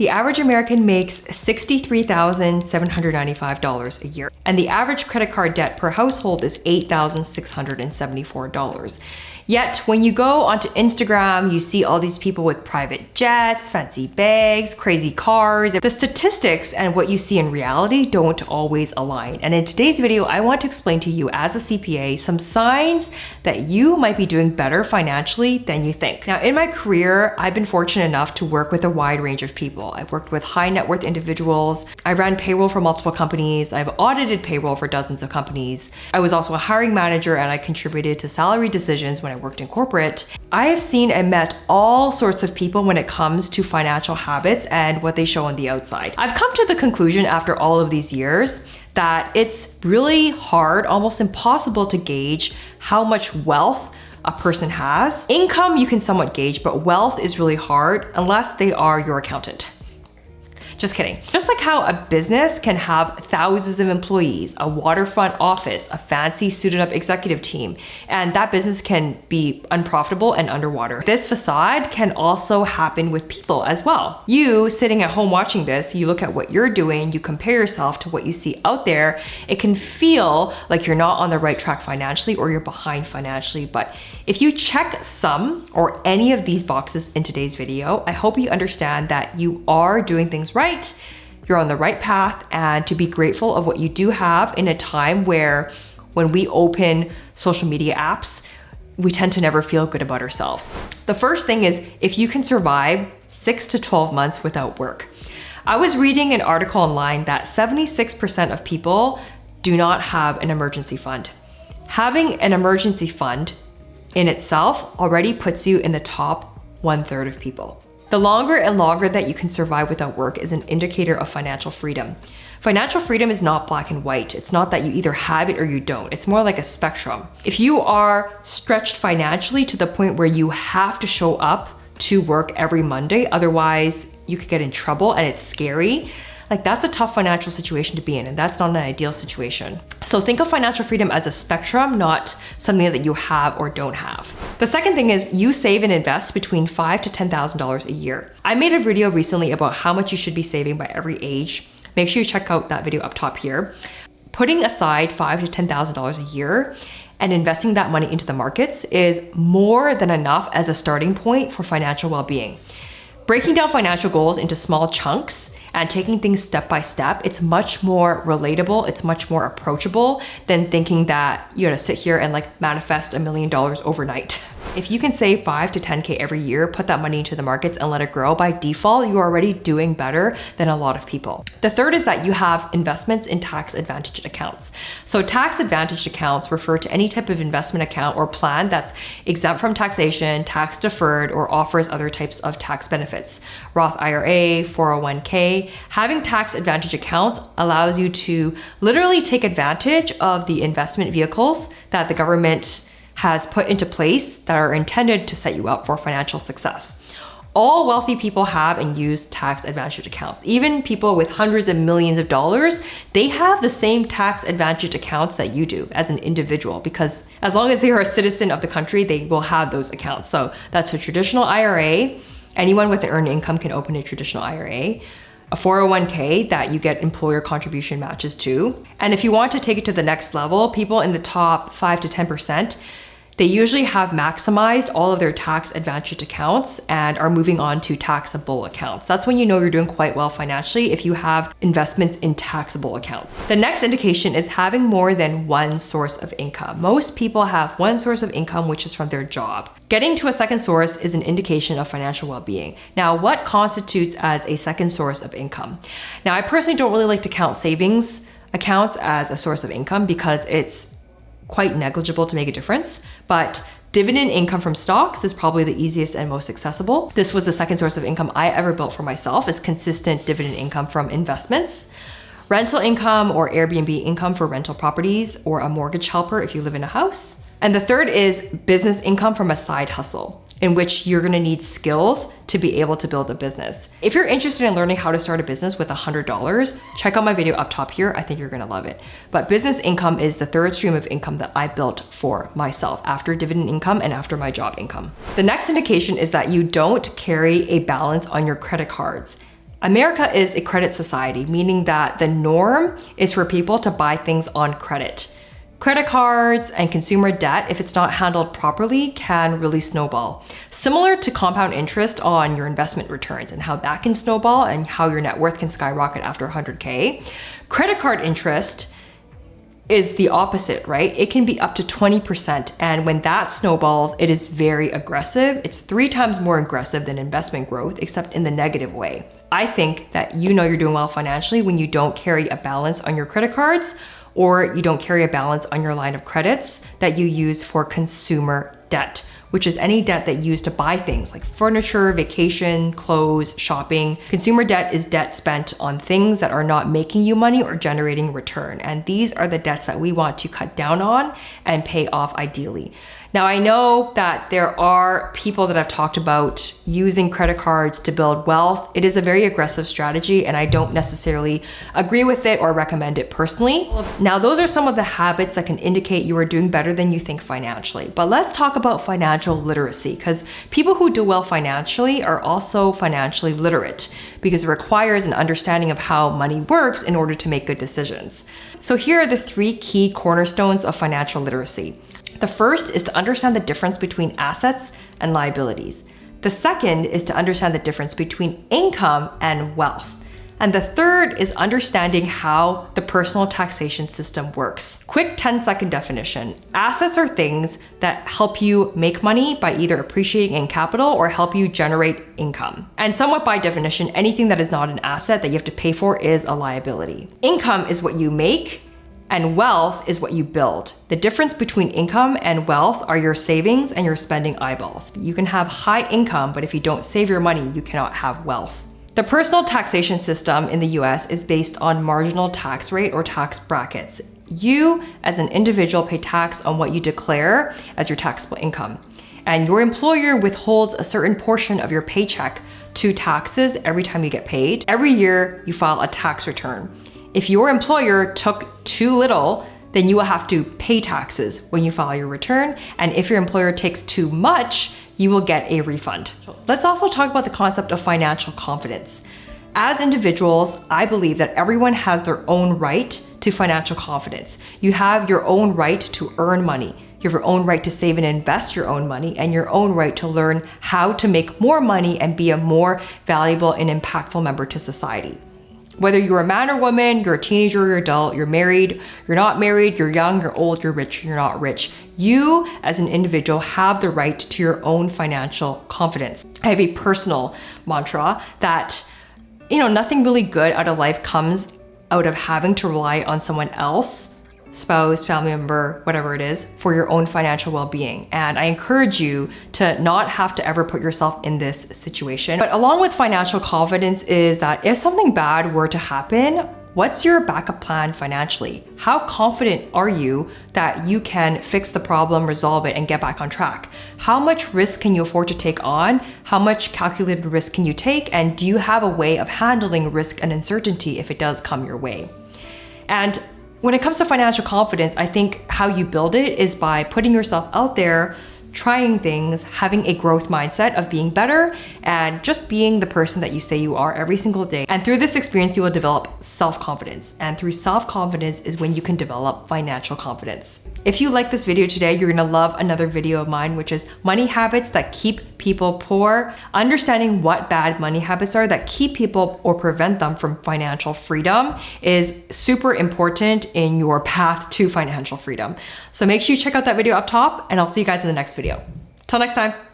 The average American makes $63,795 a year, and the average credit card debt per household is $8,674. Yet, when you go onto Instagram, you see all these people with private jets, fancy bags, crazy cars. The statistics and what you see in reality don't always align. And in today's video, I want to explain to you as a CPA some signs that you might be doing better financially than you think. Now, in my career, I've been fortunate enough to work with a wide range of people. I've worked with high net worth individuals. I ran payroll for multiple companies. I've audited payroll for dozens of companies. I was also a hiring manager, and I contributed to salary decisions when I worked in corporate. I have seen and met all sorts of people when it comes to financial habits and what they show on the outside. I've come to the conclusion after all of these years that it's really hard, almost impossible to gauge how much wealth a person has. Income you can somewhat gauge, but wealth is really hard unless they are your accountant. Just kidding. Just like how a business can have thousands of employees, a waterfront office, a fancy suited up executive team, and that business can be unprofitable and underwater. This facade can also happen with people as well. You sitting at home watching this, you look at what you're doing, you compare yourself to what you see out there, it can feel like you're not on the right track financially or you're behind financially. But if you check some or any of these boxes in today's video, I hope you understand that you are doing things right. You're on the right path, and to be grateful of what you do have in a time where when we open social media apps, we tend to never feel good about ourselves. The first thing is if you can survive 6 to 12 months without work. I was reading an article online that 76% of people do not have an emergency fund. Having an emergency fund in itself already puts you in the top 1/3 of people. The longer and longer that you can survive without work is an indicator of financial freedom. Financial freedom is not black and white. It's not that you either have it or you don't. It's more like a spectrum. If you are stretched financially to the point where you have to show up to work every Monday, otherwise you could get in trouble and it's scary, like that's a tough financial situation to be in, and that's not an ideal situation. So think of financial freedom as a spectrum, not something that you have or don't have. The second thing is you save and invest between $5,000 to $10,000 a year. I made a video recently about how much you should be saving by every age. Make sure you check out that video up top here. Putting aside $5,000 to $10,000 a year and investing that money into the markets is more than enough as a starting point for financial well-being. Breaking down financial goals into small chunks and taking things step by step, it's much more relatable, it's much more approachable than thinking that you gotta sit here and like manifest $1 million overnight. If you can save 5 to 10K every year, put that money into the markets and let it grow, by default, you're already doing better than a lot of people. The third is that you have investments in tax advantaged accounts. So tax advantaged accounts refer to any type of investment account or plan that's exempt from taxation, tax deferred, or offers other types of tax benefits. Roth IRA, 401k. Having tax advantage accounts allows you to literally take advantage of the investment vehicles that the government has put into place that are intended to set you up for financial success. All wealthy people have and use tax advantage accounts. Even people with hundreds of millions of dollars, they have the same tax advantage accounts that you do as an individual, because as long as they are a citizen of the country, they will have those accounts. So that's a traditional IRA. Anyone with an earned income can open a traditional IRA. A 401k that you get employer contribution matches to. And if you want to take it to the next level, people in the top 5 to 10%, they usually have maximized all of their tax advantaged accounts and are moving on to taxable accounts. That's when you know you're doing quite well financially, if you have investments in taxable accounts. The next indication is having more than one source of income. Most people have one source of income, which is from their job. Getting to a second source is an indication of financial well-being. Now, what constitutes as a second source of income? Now, I personally don't really like to count savings accounts as a source of income because it's quite negligible to make a difference, but dividend income from stocks is probably the easiest and most accessible. This was the second source of income I ever built for myself, is consistent dividend income from investments. Rental income or Airbnb income for rental properties, or a mortgage helper if you live in a house. And the third is business income from a side hustle, in which you're gonna need skills to be able to build a business. If you're interested in learning how to start a business with $100, check out my video up top here. I think you're gonna love it. But business income is the third stream of income that I built for myself after dividend income and after my job income. The next indication is that you don't carry a balance on your credit cards. America is a credit society, meaning that the norm is for people to buy things on credit. Credit cards and consumer debt, if it's not handled properly, can really snowball. Similar to compound interest on your investment returns and how that can snowball and how your net worth can skyrocket after 100K. Credit card interest is the opposite, right? It can be up to 20%. And when that snowballs, it is very aggressive. It's 3 times more aggressive than investment growth, except in the negative way. I think that you know you're doing well financially when you don't carry a balance on your credit cards, or you don't carry a balance on your line of credits that you use for consumer debt, which is any debt that you use to buy things like furniture, vacation, clothes, shopping. Consumer debt is debt spent on things that are not making you money or generating return. And these are the debts that we want to cut down on and pay off ideally. Now, I know that there are people that have talked about using credit cards to build wealth. It is a very aggressive strategy, and I don't necessarily agree with it or recommend it personally. Now, those are some of the habits that can indicate you are doing better than you think financially. But let's talk about financial literacy, because people who do well financially are also financially literate, because it requires an understanding of how money works in order to make good decisions. So here are the 3 key cornerstones of financial literacy. The first is to understand the difference between assets and liabilities. The second is to understand the difference between income and wealth. And the third is understanding how the personal taxation system works. Quick 10-second definition. Assets are things that help you make money by either appreciating in capital or help you generate income. And somewhat by definition, anything that is not an asset that you have to pay for is a liability. Income is what you make, and wealth is what you build. The difference between income and wealth are your savings and your spending eyeballs. You can have high income, but if you don't save your money, you cannot have wealth. The personal taxation system in the US is based on marginal tax rate or tax brackets. You, as an individual, pay tax on what you declare as your taxable income. And your employer withholds a certain portion of your paycheck to taxes every time you get paid. Every year, you file a tax return. If your employer took too little, then you will have to pay taxes when you file your return. And if your employer takes too much, you will get a refund. Let's also talk about the concept of financial confidence. As individuals, I believe that everyone has their own right to financial confidence. You have your own right to earn money. You have your own right to save and invest your own money, and your own right to learn how to make more money and be a more valuable and impactful member to society. Whether you're a man or woman, you're a teenager or you're adult, you're married, you're not married, you're young, you're old, you're rich, you're not rich. You, as an individual, have the right to your own financial confidence. I have a personal mantra that, nothing really good out of life comes out of having to rely on someone else, spouse, family member, whatever it is, for your own financial well-being. And I encourage you to not have to ever put yourself in this situation. But along with financial confidence is that if something bad were to happen, what's your backup plan financially? How confident are you that you can fix the problem, resolve it, and get back on track? How much risk can you afford to take on? How much calculated risk can you take? And do you have a way of handling risk and uncertainty if it does come your way? And when it comes to financial confidence, I think how you build it is by putting yourself out there, trying things, having a growth mindset of being better, and just being the person that you say you are every single day. And through this experience, you will develop self-confidence. And through self-confidence is when you can develop financial confidence. If you like this video today, you're gonna love another video of mine, which is money habits that keep people poor. Understanding what bad money habits are that keep people or prevent them from financial freedom is super important in your path to financial freedom. So make sure you check out that video up top, and I'll see you guys in the next video. Till next time.